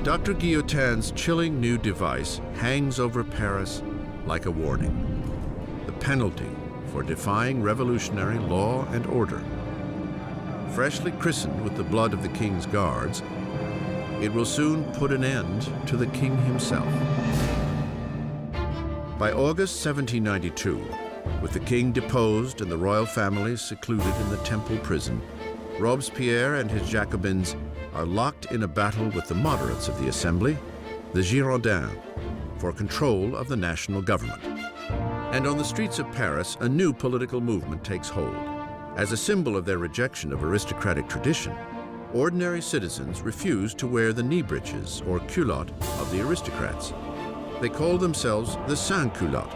Dr. Guillotin's chilling new device hangs over Paris like a warning. The penalty for defying revolutionary law and order. Freshly christened with the blood of the king's guards, it will soon put an end to the king himself. By August 1792, with the king deposed and the royal family secluded in the Temple prison, Robespierre and his Jacobins are locked in a battle with the moderates of the Assembly, the Girondins, for control of the national government. And on the streets of Paris, a new political movement takes hold. As a symbol of their rejection of aristocratic tradition, ordinary citizens refuse to wear the knee breeches or culotte of the aristocrats. They call themselves the sans-culottes,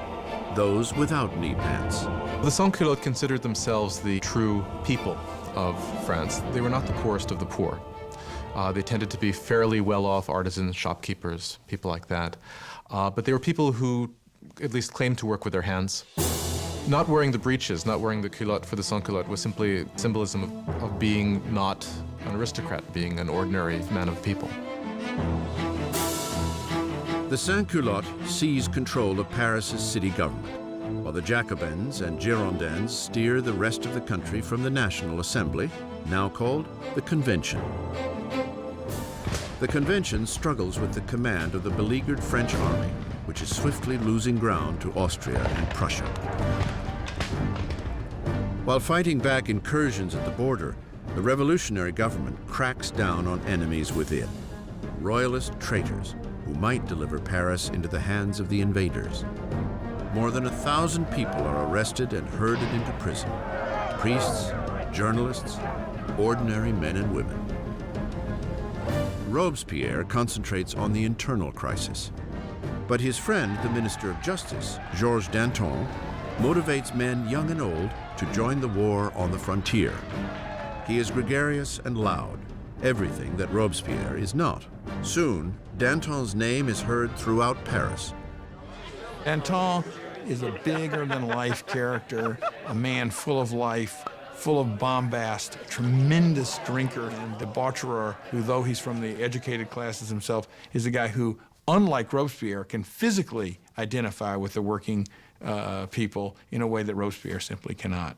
those without knee pants. The sans-culottes considered themselves the true people of France. They were not the poorest of the poor. They tended to be fairly well-off artisans, shopkeepers, people like that. But they were people who at least claimed to work with their hands. Not wearing the breeches, not wearing the culotte for the sans-culotte was simply symbolism of being not an aristocrat, being an ordinary man of the people. The sans-culottes seize control of Paris's city government, while the Jacobins and Girondins steer the rest of the country from the National Assembly, now called the Convention. The Convention struggles with the command of the beleaguered French army, which is swiftly losing ground to Austria and Prussia. While fighting back incursions at the border, the revolutionary government cracks down on enemies within, royalist traitors who might deliver Paris into the hands of the invaders. More than 1,000 people are arrested and herded into prison. Priests, journalists, ordinary men and women. Robespierre concentrates on the internal crisis. But his friend, the Minister of Justice, Georges Danton, motivates men young and old to join the war on the frontier. He is gregarious and loud, everything that Robespierre is not. Soon, Danton's name is heard throughout Paris. Danton is a bigger-than-life character, a man full of life, full of bombast, tremendous drinker and debaucherer, who, though he's from the educated classes himself, is a guy who, unlike Robespierre, can physically identify with the working people in a way that Robespierre simply cannot.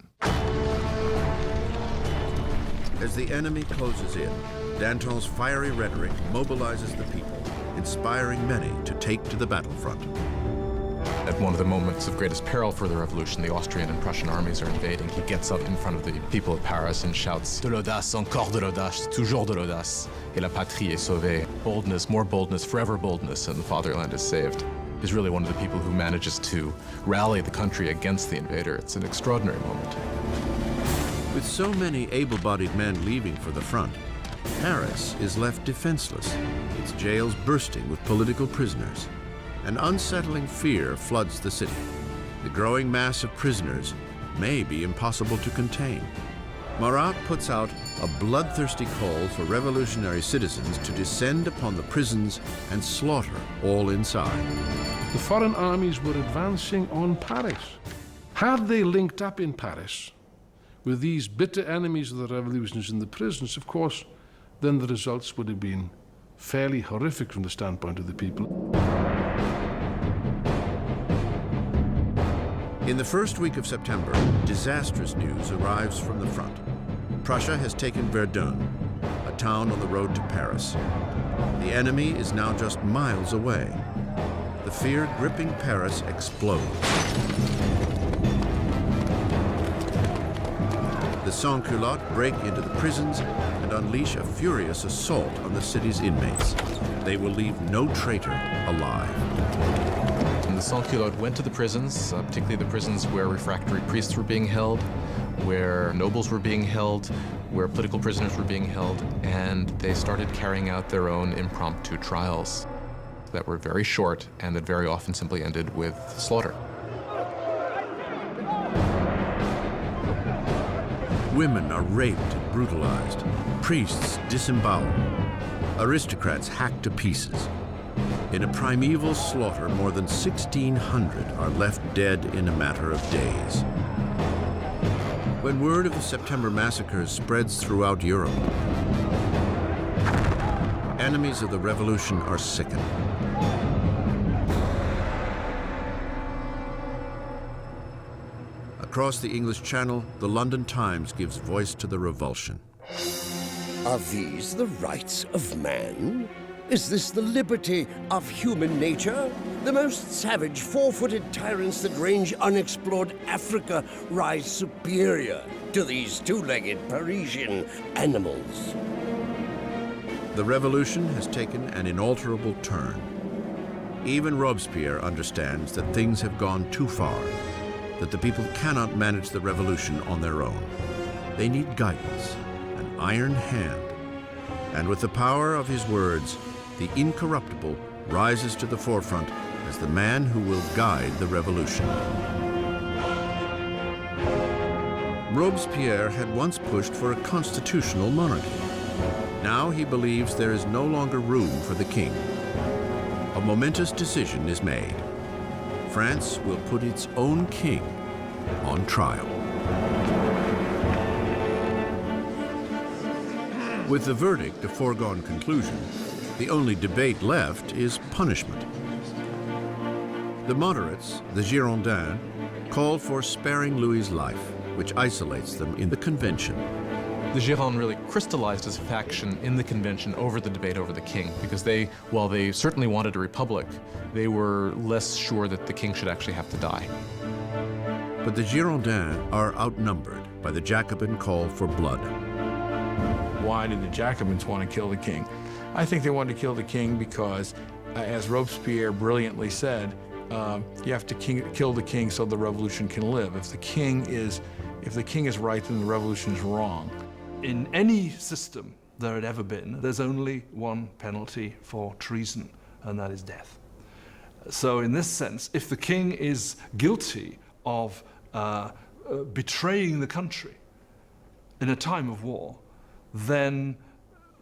As the enemy closes in, Danton's fiery rhetoric mobilizes the people, inspiring many to take to the battlefront. At one of the moments of greatest peril for the revolution, the Austrian and Prussian armies are invading. He gets up in front of the people of Paris and shouts, "De l'audace, encore de l'audace, toujours de l'audace, et la patrie est sauvée." Boldness, more boldness, forever boldness, and the fatherland is saved. He's really one of the people who manages to rally the country against the invader. It's an extraordinary moment. With so many able-bodied men leaving for the front, Paris is left defenseless, its jails bursting with political prisoners. An unsettling fear floods the city. The growing mass of prisoners may be impossible to contain. Marat puts out a bloodthirsty call for revolutionary citizens to descend upon the prisons and slaughter all inside. The foreign armies were advancing on Paris. Had they linked up in Paris with these bitter enemies of the revolutions in the prisons, of course, then the results would have been fairly horrific from the standpoint of the people. In the first week of September, disastrous news arrives from the front. Prussia has taken Verdun, a town on the road to Paris. The enemy is now just miles away. The fear gripping Paris explodes. The sans-culottes break into the prisons and unleash a furious assault on the city's inmates. They will leave no traitor alive. And the sans-culottes went to the prisons, particularly the prisons where refractory priests were being held, where nobles were being held, where political prisoners were being held, and they started carrying out their own impromptu trials that were very short and that very often simply ended with slaughter. Women are raped and brutalized, priests disemboweled, aristocrats hacked to pieces. In a primeval slaughter, more than 1,600 are left dead in a matter of days. When word of the September massacres spreads throughout Europe, enemies of the revolution are sickened. Across the English Channel, the London Times gives voice to the revulsion. Are these the rights of man? Is this the liberty of human nature? The most savage, four-footed tyrants that range unexplored Africa rise superior to these two-legged Parisian animals. The revolution has taken an inalterable turn. Even Robespierre understands that things have gone too far, that the people cannot manage the revolution on their own. They need guidance, an iron hand. And with the power of his words, the incorruptible rises to the forefront as the man who will guide the revolution. Robespierre had once pushed for a constitutional monarchy. Now he believes there is no longer room for the king. A momentous decision is made. France will put its own king on trial. With the verdict a foregone conclusion, the only debate left is punishment. The moderates, the Girondins, called for sparing Louis's life, which isolates them in the convention. The Gironde really crystallized as a faction in the convention over the debate over the king, because while they certainly wanted a republic, they were less sure that the king should actually have to die. But the Girondins are outnumbered by the Jacobin call for blood. Why did the Jacobins want to kill the king? I think they wanted to kill the king because, as Robespierre brilliantly said, you have to kill the king so the revolution can live. If the king is right, then the revolution is wrong. In any system there had ever been, there's only one penalty for treason, and that is death. So in this sense, if the king is guilty of betraying the country in a time of war, then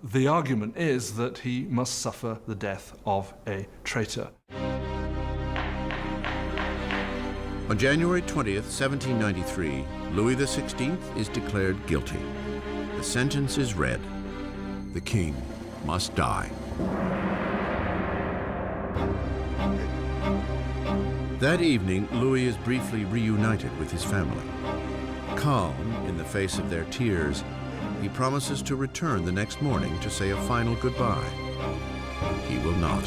the argument is that he must suffer the death of a traitor. On January 20th, 1793, Louis XVI is declared guilty. The sentence is read. The king must die. That evening, Louis is briefly reunited with his family. Calm in the face of their tears, he promises to return the next morning to say a final goodbye. He will not.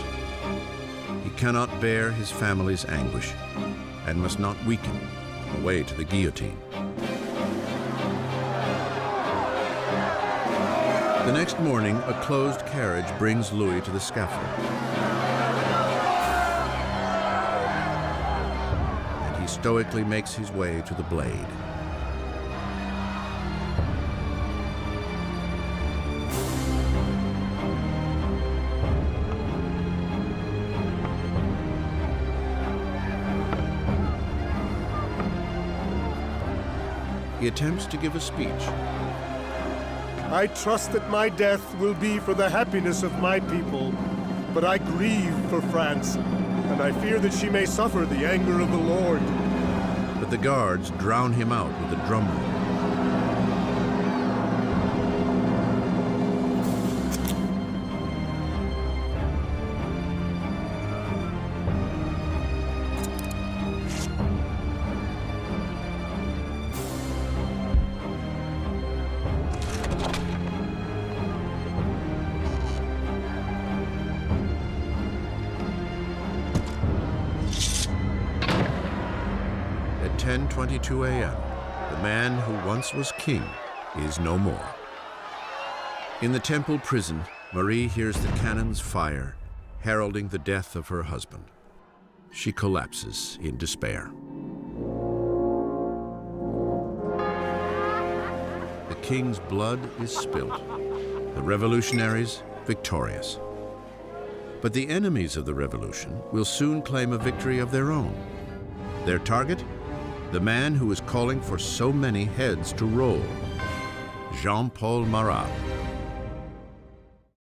He cannot bear his family's anguish and must not weaken on the way to the guillotine. The next morning, a closed carriage brings Louis to the scaffold. And he stoically makes his way to the blade. He attempts to give a speech. I trust that my death will be for the happiness of my people, but I grieve for France, and I fear that she may suffer the anger of the Lord. But the guards drown him out with a drum roll. At 10:22 a.m., the man who once was king is no more. In the Temple prison, Marie hears the cannons fire, heralding the death of her husband. She collapses in despair. The king's blood is spilt, the revolutionaries victorious. But the enemies of the revolution will soon claim a victory of their own. Their target? The man who is calling for so many heads to roll, Jean-Paul Marat.